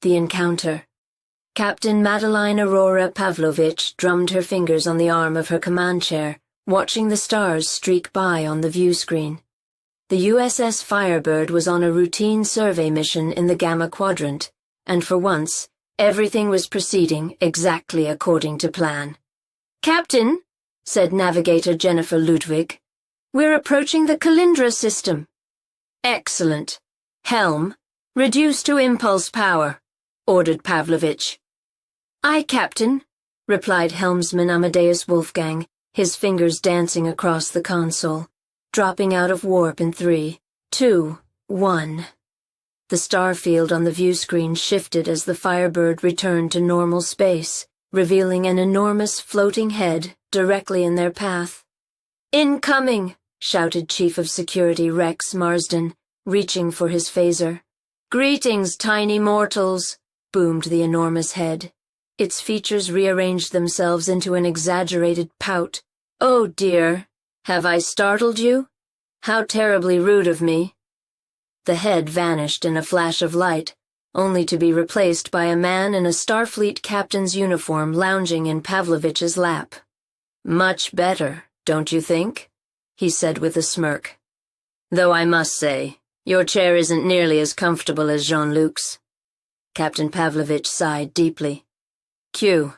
The encounter. Captain Madeline Aurora Pavlovich drummed her fingers on the arm of her command chair, watching the stars streak by on the view screen. The USS Firebird was on a routine survey mission in the Gamma Quadrant, and for once, everything was proceeding exactly according to plan. "Captain," said Navigator Jennifer Ludwig, "we're approaching the Kalindra system." "Excellent. Helm, reduce to impulse power," ordered Pavlovich. "Aye, Captain," replied helmsman Amadeus Wolfgang, his fingers dancing across the console, dropping out of warp in 3, 2, 1. The star field on the view screen shifted as the Firebird returned to normal space, revealing an enormous floating head directly in their path. "Incoming!" shouted Chief of Security Rex Marsden, reaching for his phaser. "Greetings, tiny mortals," boomed the enormous head. Its features rearranged themselves into an exaggerated pout. "Oh dear, have I startled you? How terribly rude of me." The head vanished in a flash of light, only to be replaced by a man in a Starfleet captain's uniform lounging in Pavlovich's lap. "Much better, don't you think?" he said with a smirk. "Though I must say, your chair isn't nearly as comfortable as Jean-Luc's." Captain Pavlovich sighed deeply. "Q.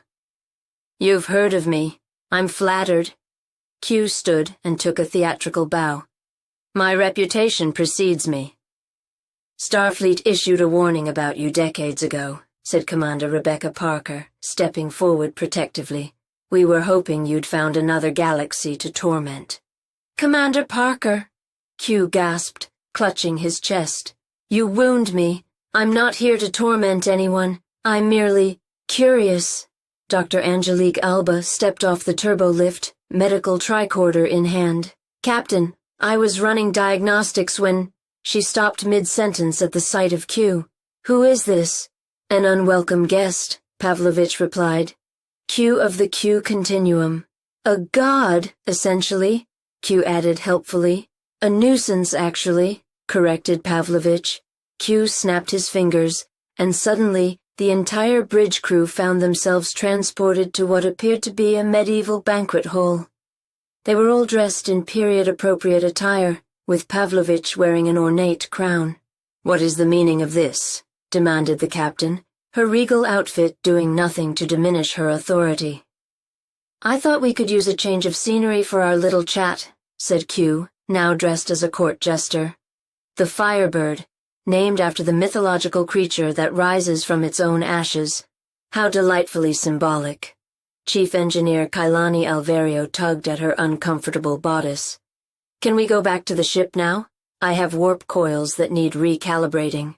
You've heard of me. I'm flattered." Q stood and took a theatrical bow. "My reputation precedes me." "Starfleet issued a warning about you decades ago," said Commander Rebecca Parker, stepping forward protectively. "We were hoping you'd found another galaxy to torment." "Commander Parker," Q gasped, clutching his chest. "You wound me. I'm not here to torment anyone. I'm merely curious." Dr. Angelique Alba stepped off the turbolift, medical tricorder in hand. "Captain, I was running diagnostics when—" She stopped mid-sentence at the sight of Q. "Who is this?" "An unwelcome guest," Pavlovich replied. "Q of the Q continuum. A god, essentially," Q added helpfully. "A nuisance, actually," corrected Pavlovich. Q snapped his fingers, and suddenly the entire bridge crew found themselves transported to what appeared to be a medieval banquet hall. They were all dressed in period-appropriate attire, with Pavlovich wearing an ornate crown. "What is the meaning of this?" demanded the captain, her regal outfit doing nothing to diminish her authority. "I thought we could use a change of scenery for our little chat," said Q, now dressed as a court jester. The Firebird, named after the mythological creature that rises from its own ashes. How delightfully symbolic. Chief Engineer Kailani Alverio tugged at her uncomfortable bodice. "Can we go back to the ship now? I have warp coils that need recalibrating."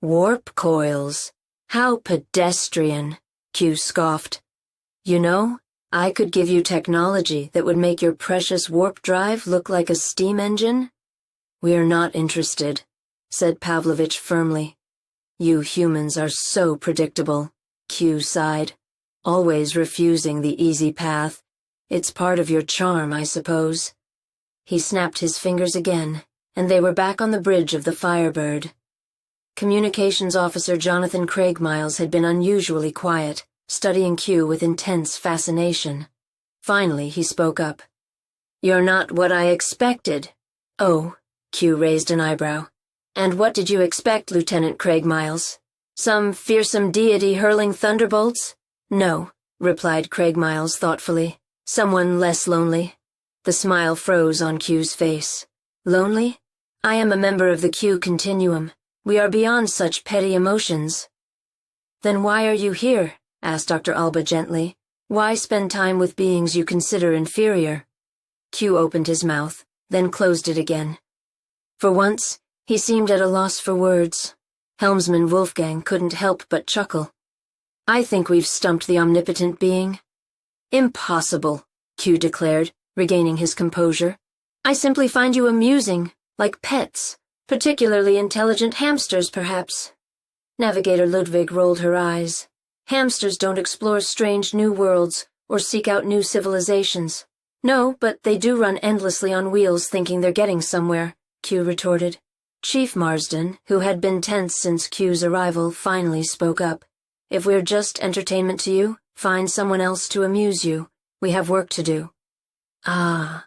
"Warp coils? How pedestrian," Q scoffed. "You know, I could give you technology that would make your precious warp drive look like a steam engine." "We're not interested," said Pavlovich firmly. "You humans are so predictable," Q sighed. "Always refusing the easy path. It's part of your charm, I suppose." He snapped his fingers again, and they were back on the bridge of the Firebird. Communications Officer Jonathan Craig Miles had been unusually quiet, studying Q with intense fascination. Finally, he spoke up. "You're not what I expected." "Oh," Q raised an eyebrow. "And what did you expect, Lieutenant Craig Miles? Some fearsome deity hurling thunderbolts?" "No," replied Craig Miles thoughtfully. "Someone less lonely." The smile froze on Q's face. "Lonely? I am a member of the Q continuum. We are beyond such petty emotions." "Then why are you here?" asked Dr. Alba gently. "Why spend time with beings you consider inferior?" Q opened his mouth, then closed it again. For once, he seemed at a loss for words. Helmsman Wolfgang couldn't help but chuckle. "I think we've stumped the omnipotent being." "Impossible," Q declared, regaining his composure. "I simply find you amusing, like pets, particularly intelligent hamsters, perhaps." Navigator Ludwig rolled her eyes. "Hamsters don't explore strange new worlds or seek out new civilizations." "No, but they do run endlessly on wheels thinking they're getting somewhere," Q retorted. Chief Marsden, who had been tense since Q's arrival, finally spoke up. If we're just entertainment to you, find someone else to amuse you. We have work to do. Ah,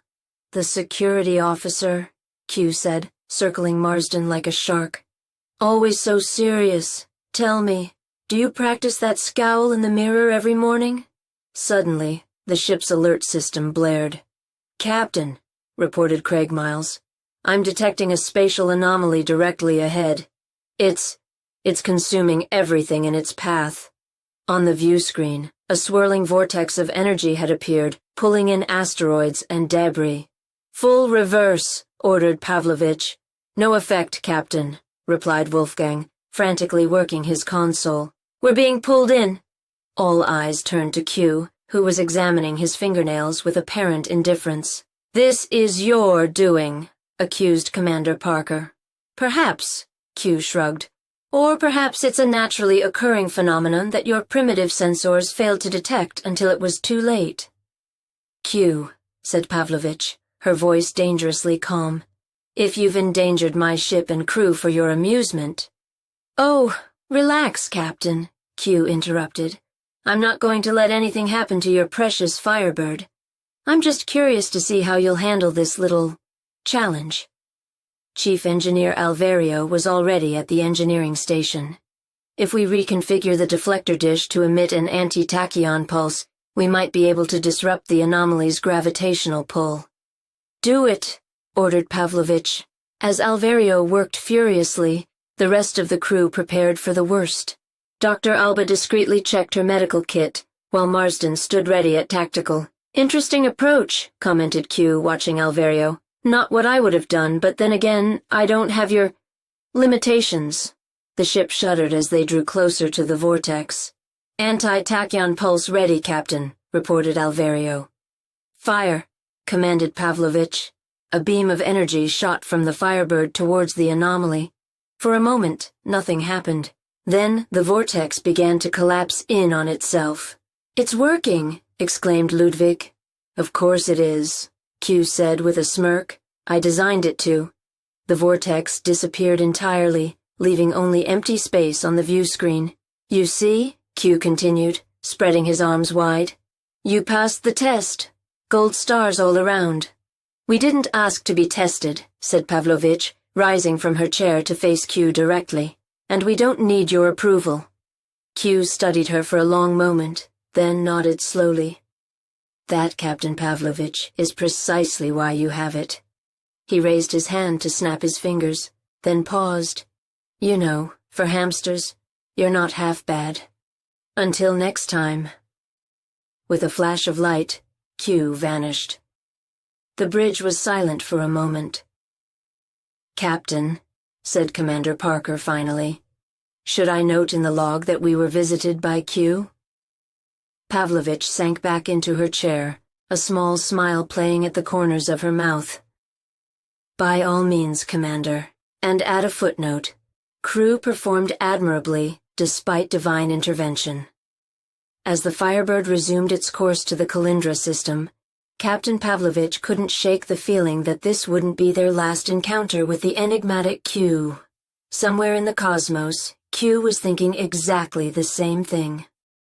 the security officer, Q said, circling Marsden like a shark. Always so serious. Tell me, do you practice that scowl in the mirror every morning? Suddenly, the ship's alert system blared. Captain, reported Craig Miles, I'm detecting a spatial anomaly directly ahead. It's consuming everything in its path. On the view screen, a swirling vortex of energy had appeared, pulling in asteroids and debris. Full reverse, ordered Pavlovich. No effect, Captain, replied Wolfgang, frantically working his console. We're being pulled in. All eyes turned to Q, who was examining his fingernails with apparent indifference. This is your doing, accused Commander Parker. Perhaps, Q shrugged. Or perhaps it's a naturally occurring phenomenon that your primitive sensors failed to detect until it was too late. Q, said Pavlovich, her voice dangerously calm. If you've endangered my ship and crew for your amusement— Oh, relax, Captain, Q interrupted. I'm not going to let anything happen to your precious Firebird. I'm just curious to see how you'll handle this little challenge. Chief Engineer Alvario was already at the engineering station. If we reconfigure the deflector dish to emit an anti-tachyon pulse, we might be able to disrupt the anomaly's gravitational pull. Do it, ordered Pavlovich. As Alvario worked furiously, the rest of the crew prepared for the worst. Dr. Alba discreetly checked her medical kit, while Marsden stood ready at tactical. Interesting approach, commented Q, watching Alvario. Not what I would have done, but then again, I don't have your limitations. The ship shuddered as they drew closer to the vortex. Anti-tachyon pulse ready, Captain, reported Alvario. Fire, commanded Pavlovich. A beam of energy shot from the Firebird towards the anomaly. For a moment, nothing happened. Then the vortex began to collapse in on itself. It's working, exclaimed Ludwig. Of course it is, Q said with a smirk. I designed it to. The vortex disappeared entirely, leaving only empty space on the view screen. You see, Q continued, spreading his arms wide. You passed the test. Gold stars all around. We didn't ask to be tested, said Pavlovich, rising from her chair to face Q directly. And we don't need your approval. Q studied her for a long moment, then nodded slowly. That, Captain Pavlovich, is precisely why you have it. He raised his hand to snap his fingers, then paused. You know, for hamsters, you're not half bad. Until next time. With a flash of light, Q vanished. The bridge was silent for a moment. Captain, said Commander Parker finally, should I note in the log that we were visited by Q? Pavlovich sank back into her chair, a small smile playing at the corners of her mouth. By all means, Commander, and add a footnote. Crew performed admirably, despite divine intervention. As the Firebird resumed its course to the Kalindra system, Captain Pavlovich couldn't shake the feeling that this wouldn't be their last encounter with the enigmatic Q. Somewhere in the cosmos, Q was thinking exactly the same thing.